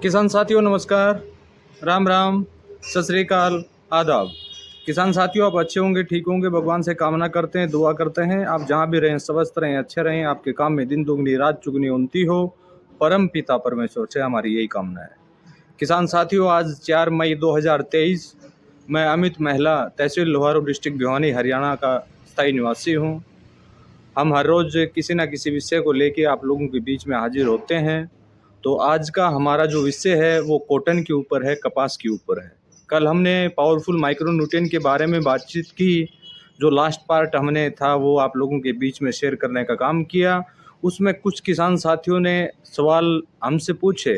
किसान साथियों नमस्कार, राम राम, सत श्री अकाल, आदाब। किसान साथियों आप अच्छे होंगे, ठीक होंगे, भगवान से कामना करते हैं, दुआ करते हैं आप जहाँ भी रहें स्वस्थ रहें, अच्छे रहें, आपके काम में दिन दुगनी रात चुगनी उन्नति हो, परम पिता परमेश्वर से हमारी यही कामना है। किसान साथियों आज 4 मई 2023 मैं अमित महिला तहसील लोहारू डिस्ट्रिक्ट भिवानी हरियाणा का स्थायी निवासी हूँ। हम हर रोज़ किसी न किसी विषय को लेके आप लोगों के बीच में हाजिर होते हैं। तो आज का हमारा जो विषय है वो कॉटन के ऊपर है, कपास के ऊपर है। कल हमने पावरफुल माइक्रो न्यूट्रिएंट के बारे में बातचीत की। जो लास्ट पार्ट हमने था वो आप लोगों के बीच में शेयर करने का काम किया। उसमें कुछ किसान साथियों ने सवाल हमसे पूछे,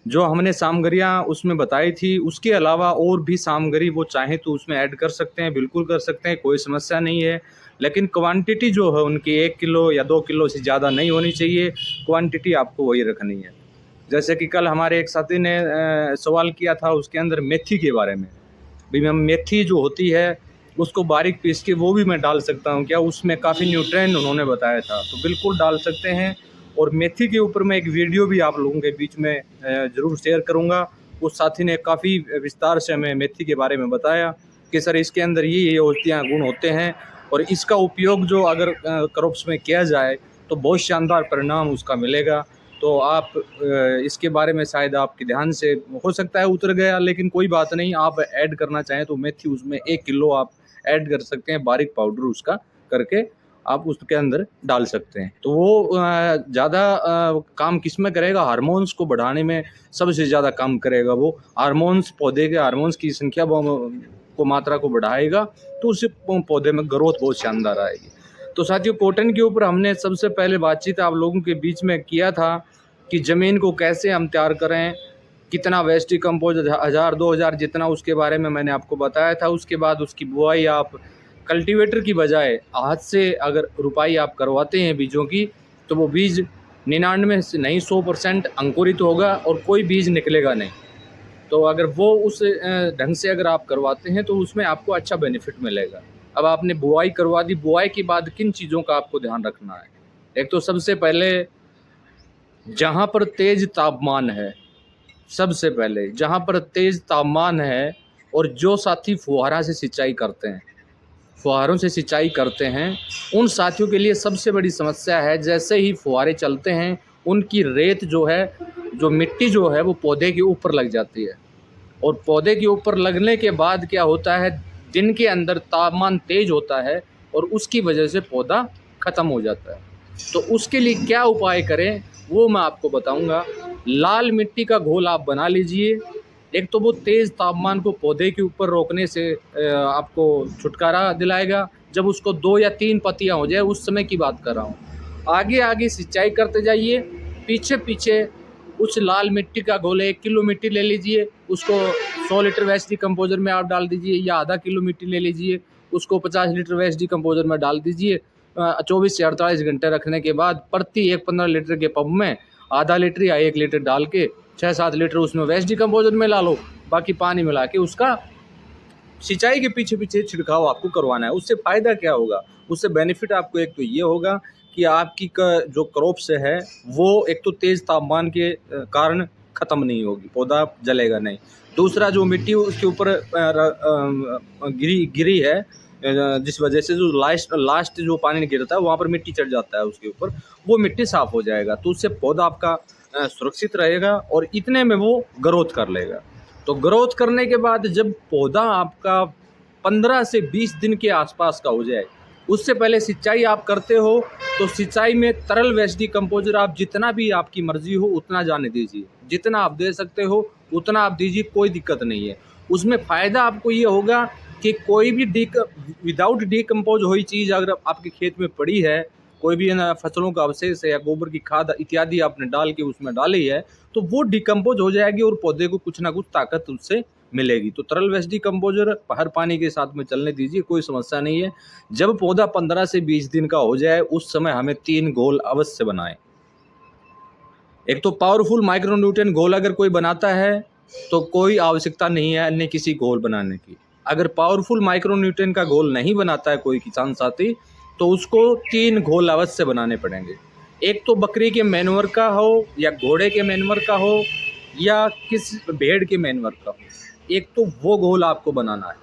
जो हमने सामग्रियाँ उसमें बताई थी उसके अलावा और भी सामग्री वो चाहें तो उसमें ऐड कर सकते हैं, बिल्कुल कर सकते हैं, कोई समस्या नहीं है। लेकिन क्वांटिटी जो है उनकी 1 किलो या 2 किलो से ज़्यादा नहीं होनी चाहिए, क्वांटिटी आपको वही रखनी है। जैसे कि कल हमारे एक साथी ने सवाल किया था उसके अंदर मेथी के बारे में। भाई मैम मेथी जो होती है उसको बारीक पीस के वो भी मैं डाल सकता हूँ क्या? उसमें काफ़ी न्यूट्रिएंट उन्होंने बताया था, तो बिल्कुल डाल सकते हैं। और मेथी के ऊपर मैं एक वीडियो भी आप लोगों के बीच में ज़रूर शेयर करूँगा। उस साथी ने काफ़ी विस्तार से हमें मेथी के बारे में बताया कि सर इसके अंदर ये औषधियाँ गुण होते हैं और इसका उपयोग जो अगर क्रॉप्स में किया जाए तो बहुत शानदार परिणाम उसका मिलेगा। तो आप इसके बारे में शायद आपके ध्यान से हो सकता है उतर गया, लेकिन कोई बात नहीं, आप ऐड करना चाहें तो मेथी उसमें 1 किलो आप ऐड कर सकते हैं, बारीक पाउडर उसका करके आप उसके अंदर डाल सकते हैं। तो वो ज़्यादा काम किस में करेगा? हार्मोन्स को बढ़ाने में सबसे ज़्यादा काम करेगा वो। हार्मोन्स, पौधे के हार्मोन्स की संख्या को मात्रा को बढ़ाएगा तो उससे पौधे में ग्रोथ बहुत शानदार आएगी। तो साथियों कॉटन के ऊपर हमने सबसे पहले बातचीत आप लोगों के बीच में किया था कि ज़मीन को कैसे हम तैयार करें, कितना वेस्ट डिकम्पोज 1000-2000 जितना उसके बारे में मैंने आपको बताया था। उसके बाद उसकी बुआई आप कल्टीवेटर की बजाय हाथ से अगर रुपाई आप करवाते हैं बीजों की तो वो बीज 99 से नहीं 100% अंकुरित होगा और कोई बीज निकलेगा नहीं। तो अगर वो उस ढंग से अगर आप करवाते हैं तो उसमें आपको अच्छा बेनिफिट मिलेगा। अब आपने बुआई करवा दी, बुआई के बाद किन चीज़ों का आपको ध्यान रखना है? एक तो सबसे पहले जहाँ पर तेज़ तापमान है, सबसे पहले जहाँ पर तेज़ तापमान है और जो साथी फुहारा से सिंचाई करते हैं, फुहारों से सिंचाई करते हैं, उन साथियों के लिए सबसे बड़ी समस्या है जैसे ही फुहारे चलते हैं उनकी रेत जो है, जो मिट्टी जो है वो पौधे के ऊपर लग जाती है। और पौधे के ऊपर लगने के बाद क्या होता है, दिन के अंदर तापमान तेज़ होता है और उसकी वजह से पौधा ख़त्म हो जाता है। तो उसके लिए क्या उपाय करें वो मैं आपको बताऊंगा। लाल मिट्टी का घोल आप बना लीजिए। एक तो वो तेज़ तापमान को पौधे के ऊपर रोकने से आपको छुटकारा दिलाएगा। जब उसको 2 या 3 पत्तियां हो जाए उस समय की बात कर रहा हूँ। आगे आगे सिंचाई करते जाइए, पीछे पीछे उस लाल मिट्टी का घोल 1 किलो मिट्टी ले लीजिए, उसको 100 लीटर वेस्ट डिकम्पोजर में आप डाल दीजिए, या आधा किलो मिट्टी ले लीजिए, उसको 50 लीटर वेस्ट डिकम्पोजर में डाल दीजिए। 24 से 48 घंटे रखने के बाद प्रति 15 लीटर के पब में आधा लीटर या 1 लीटर डाल के 6-7 लीटर उसमें वेस्ट डिकम्पोजर में ला लो, बाकी पानी मिला के उसका सिंचाई के पीछे पीछे छिड़काव आपको करवाना है। उससे फ़ायदा क्या होगा? उससे बेनिफिट आपको एक तो ये होगा कि आपकी जो क्रॉप्स है वो एक तो तेज़ तापमान के कारण ख़त्म नहीं होगी, पौधा जलेगा नहीं। दूसरा जो मिट्टी उसके ऊपर गिरी है, जिस वजह से जो लास्ट जो पानी गिरता है वहाँ पर मिट्टी चढ़ जाता है उसके ऊपर, वो मिट्टी साफ़ हो जाएगा तो उससे पौधा आपका सुरक्षित रहेगा और इतने में वो ग्रोथ कर लेगा। तो ग्रोथ करने के बाद जब पौधा आपका 15 से 20 दिन के आसपास का हो जाए, उससे पहले सिंचाई आप करते हो तो सिंचाई में तरल वेस्ट डिकम्पोजर आप जितना भी आपकी मर्जी हो उतना जाने दीजिए, जितना आप दे सकते हो उतना आप दीजिए, कोई दिक्कत नहीं है। उसमें फ़ायदा आपको ये होगा कि कोई भी विदाउट डिकम्पोज हुई चीज़ अगर आपके खेत में पड़ी है, कोई भी ना फसलों का अवशेष है या गोबर की खाद इत्यादि आपने डाल के उसमें डाली है, तो वो डिकम्पोज हो जाएगी और पौधे को कुछ ना कुछ ताकत उससे मिलेगी। तो तरल वेस्ट डिकम्पोजर हर पानी के साथ में चलने दीजिए, कोई समस्या नहीं है। जब पौधा 15 से 20 दिन का हो जाए उस समय हमें 3 घोल अवश्य बनाएं। एक तो पावरफुल माइक्रो न्यूट्रिएंट घोल अगर कोई बनाता है तो कोई आवश्यकता नहीं है अन्य किसी घोल बनाने की। अगर पावरफुल माइक्रो न्यूट्रिएंट का घोल नहीं बनाता है कोई किसान साथी तो उसको 3 घोल अवश्य बनाने पड़ेंगे। एक तो बकरी के मैन्योर का हो या घोड़े के मैन्योर का हो या किस भेड़ के मैन्योर का, एक तो वो घोल आपको बनाना है।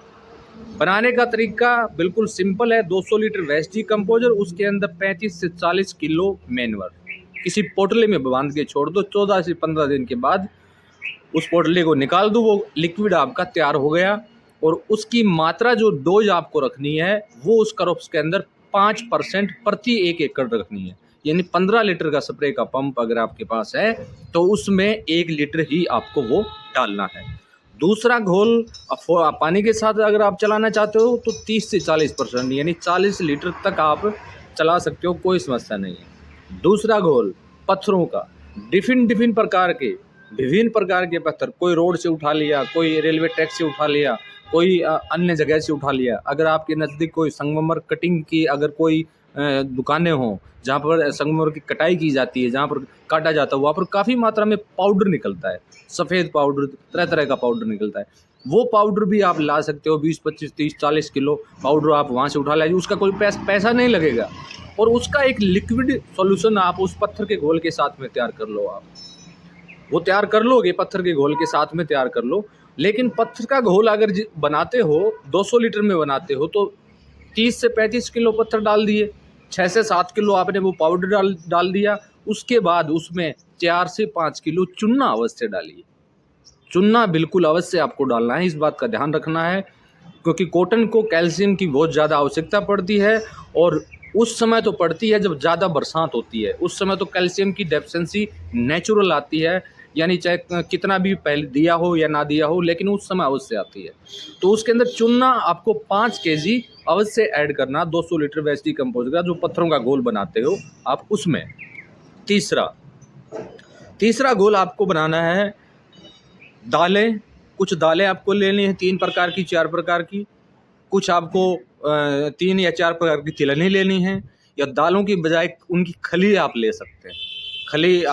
बनाने का तरीका बिल्कुल सिंपल है। 200 लीटर वेस्ट डिकम्पोजर, उसके अंदर 35 से 40 किलो मैन्योर किसी पोटले में बांध के छोड़ दो। 14 से 15 दिन के बाद उस पोटले को निकाल दो, वो लिक्विड आपका तैयार हो गया। और उसकी मात्रा जो डोज आपको रखनी है वो उस क्रॉप्स के अंदर 5% प्रति 1 एकड़ रखनी है। यानी 15 लीटर का स्प्रे का पंप अगर आपके पास है तो उसमें 1 लीटर ही आपको वो डालना है। दूसरा घोल पानी के साथ अगर आप चलाना चाहते हो तो 30 से 40% यानी 40 लीटर तक आप चला सकते हो, कोई समस्या नहीं है। दूसरा घोल पत्थरों का, डिफिन विभिन्न प्रकार के पत्थर, कोई रोड से उठा लिया, कोई रेलवे ट्रैक से उठा लिया, कोई अन्य जगह से उठा लिया। अगर आपके नज़दीक कोई संगमरमर कटिंग की अगर कोई दुकानें हों जहाँ पर संगमरमर की कटाई की जाती है, जहाँ पर काटा जाता है, वहाँ पर काफ़ी मात्रा में पाउडर निकलता है, सफ़ेद पाउडर, तरह तरह का पाउडर निकलता है। वो पाउडर भी आप ला सकते हो, 20, 25, 30, 40 किलो पाउडर आप वहाँ से उठा लाइए। उसका कोई पैसा नहीं लगेगा और उसका एक लिक्विड सॉल्यूशन आप उस पत्थर के घोल के साथ में तैयार कर लो। आप वो तैयार कर लोगे, पत्थर के घोल के साथ में तैयार कर लो। लेकिन पत्थर का घोल अगर बनाते हो 200 लीटर में बनाते हो तो 30 से 35 किलो पत्थर डाल दिए, 6 से 7 किलो आपने वो पाउडर डाल दिया। उसके बाद उसमें 4 से 5 किलो चूना अवश्य डालिए। चूना बिल्कुल अवश्य आपको डालना है, इस बात का ध्यान रखना है, क्योंकि कॉटन को कैल्शियम की बहुत ज़्यादा आवश्यकता पड़ती है। और उस समय तो पड़ती है जब ज़्यादा बरसात होती है, उस समय तो कैल्शियम की डेफिशिएंसी नेचुरल आती है, यानी चाहे कितना भी पहले दिया हो या ना दिया हो, लेकिन उस समय अवश्य आती है। तो उसके अंदर चूना आपको 5 केजी अवश्य ऐड करना 200 लीटर वेस्ट डिकम्पोजर का, जो पत्थरों का घोल बनाते हो आप उसमें। तीसरा घोल आपको बनाना है दालें। कुछ दालें आपको लेनी है 3 प्रकार की, 4 प्रकार की। कुछ आपको 3 या 4 प्रकार की तिलहनी लेनी है, या दालों की बजाय उनकी खली आप ले सकते हैं। खली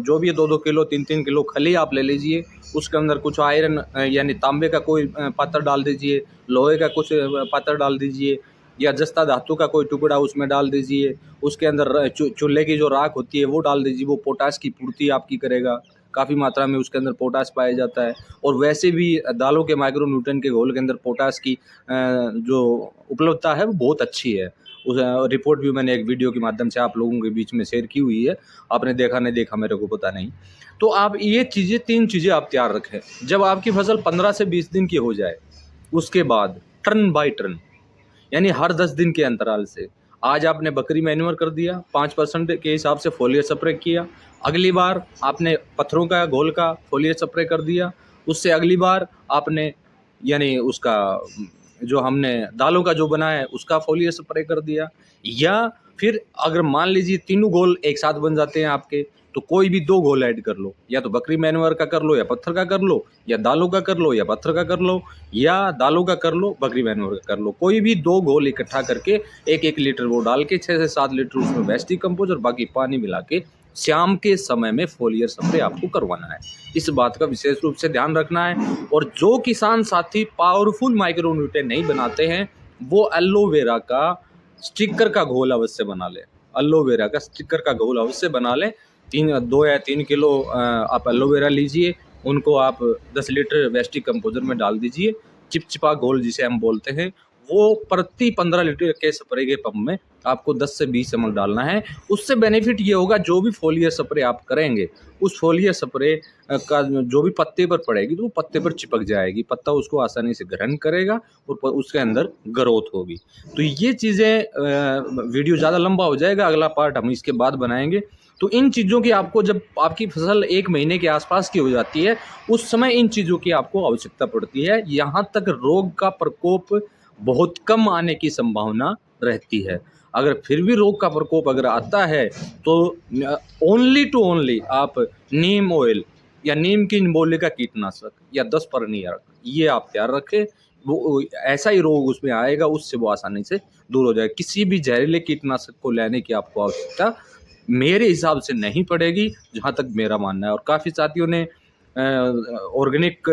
जो भी है 2-2 किलो 3-3 किलो खली आप ले लीजिए। उसके अंदर कुछ आयरन यानी तांबे का कोई पात्र डाल दीजिए, लोहे का कुछ पात्र डाल दीजिए, या जस्ता धातु का कोई टुकड़ा उसमें डाल दीजिए। उसके अंदर चूल्हे की जो राख होती है वो डाल दीजिए, वो पोटाश की पूर्ति आपकी करेगा। काफ़ी मात्रा में उसके अंदर पोटाश पाया जाता है। और वैसे भी दालों के माइक्रोन्यूट्रिएंट के घोल के अंदर पोटाश की जो उपलब्धता है वो बहुत अच्छी है। उस रिपोर्ट भी मैंने एक वीडियो के माध्यम से आप लोगों के बीच में शेयर की हुई है, आपने देखा नहीं देखा मेरे को पता नहीं। तो आप ये चीज़ें 3 चीज़ें आप तैयार रखें। जब आपकी फसल 15 से 20 दिन की हो जाए, उसके बाद टर्न बाय टर्न यानी हर 10 दिन के अंतराल से, आज आपने बकरी मैन्योर कर दिया, 5% के हिसाब से फोलियर स्प्रे किया। अगली बार आपने पत्थरों का घोल का फोलियर स्प्रे कर दिया। उससे अगली बार आपने यानी उसका जो हमने दालों का जो बना है उसका फोलियर स्प्रे कर दिया। या फिर अगर मान लीजिए तीनों घोल एक साथ बन जाते हैं आपके, तो कोई भी 2 घोल ऐड कर लो, या तो बकरी मैन्योर का कर लो, या पत्थर का कर लो, या दालों का कर लो, या पत्थर का कर लो, या दालों का कर लो, बकरी मैन्योर का कर लो। कोई भी 2 घोल इकट्ठा करके 1-1 लीटर वो डाल के 6 से 7 लीटर उसमें वेस्ट डिकम्पोज और बाकी पानी मिला के शाम के समय में फोलियर स्प्रे आपको करवाना है। इस बात का विशेष रूप से ध्यान रखना है। और जो किसान साथी पावरफुल माइक्रोन्यूट्रिएंट नहीं बनाते हैं वो एलोवेरा का स्टिकर का घोल अवश्य बना लें। एलोवेरा का स्टिकर का घोल अवश्य बना लें। 2 या 3 किलो आप एलोवेरा लीजिए, उनको आप 10 लीटर वेस्ट डिकम्पोजर में डाल दीजिए। चिपचिपा घोल जिसे हम बोलते हैं, वो प्रति 15 लीटर के स्प्रे के पंप में आपको 10 से 20 ml डालना है। उससे बेनिफिट ये होगा, जो भी फोलियर स्प्रे आप करेंगे उस फोलियर स्प्रे का जो भी पत्ते पर पड़ेगी तो वो पत्ते पर चिपक जाएगी, पत्ता उसको आसानी से ग्रहण करेगा और उसके अंदर ग्रोथ होगी। तो ये चीज़ें, वीडियो ज़्यादा लंबा हो जाएगा, अगला पार्ट हम इसके बाद बनाएंगे। तो इन चीज़ों की आपको, जब आपकी फसल 1 महीने के आसपास की हो जाती है उस समय इन चीज़ों की आपको आवश्यकता पड़ती है। यहाँ तक रोग का प्रकोप बहुत कम आने की संभावना रहती है। अगर फिर भी रोग का प्रकोप अगर आता है तो ओनली टू ओनली आप नीम ऑयल या नीम की निमोलिका कीटनाशक या 10 परनियक ये आप तैयार रखें। वो ऐसा ही रोग उसमें आएगा, उससे वो आसानी से दूर हो जाएगा। किसी भी जहरीले कीटनाशक को लेने की आपको आवश्यकता मेरे हिसाब से नहीं पड़ेगी, जहाँ तक मेरा मानना है। और काफ़ी साथियों ने ऑर्गेनिक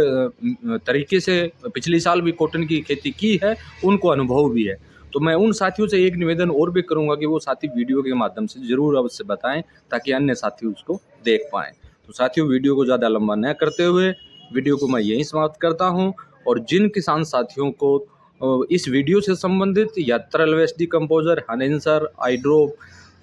तरीके से पिछले साल भी कॉटन की खेती की है, उनको अनुभव भी है। तो मैं उन साथियों से एक निवेदन और भी करूंगा कि वो साथी वीडियो के माध्यम से ज़रूर अवश्य बताएं, ताकि अन्य साथी उसको देख पाएँ। तो साथियों, वीडियो को ज़्यादा लंबा न करते हुए वीडियो को मैं यहीं समाप्त करता हूं। और जिन किसान साथियों को इस वीडियो से संबंधित या तरल वेस्ट डिकम्पोजर, हनेंसर, आइड्रोप,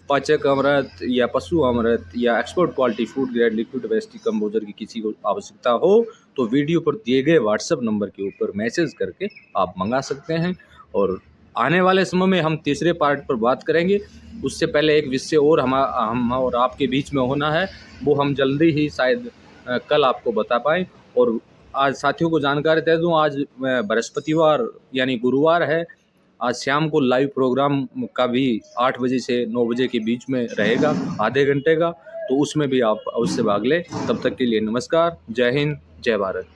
पाचक अमृत या पशु अमृत या export quality food grade liquid waste decomposer की किसी को आवश्यकता हो तो वीडियो पर दिए गए व्हाट्सएप नंबर के ऊपर मैसेज करके आप मंगा सकते हैं। और आने वाले समय में हम तीसरे पार्ट पर बात करेंगे। उससे पहले एक विषय और हम और आपके बीच में होना है, वो हम जल्दी ही शायद कल आपको बता पाएँ। और आज साथियों को जानकारी दे दूं, आज बृहस्पतिवार यानी गुरुवार है। आज शाम को लाइव प्रोग्राम का भी 8 बजे से 9 बजे के बीच में रहेगा, आधे घंटे का, तो उसमें भी आप अवश्य भाग लें। तब तक के लिए नमस्कार, जय हिंद, जय भारत।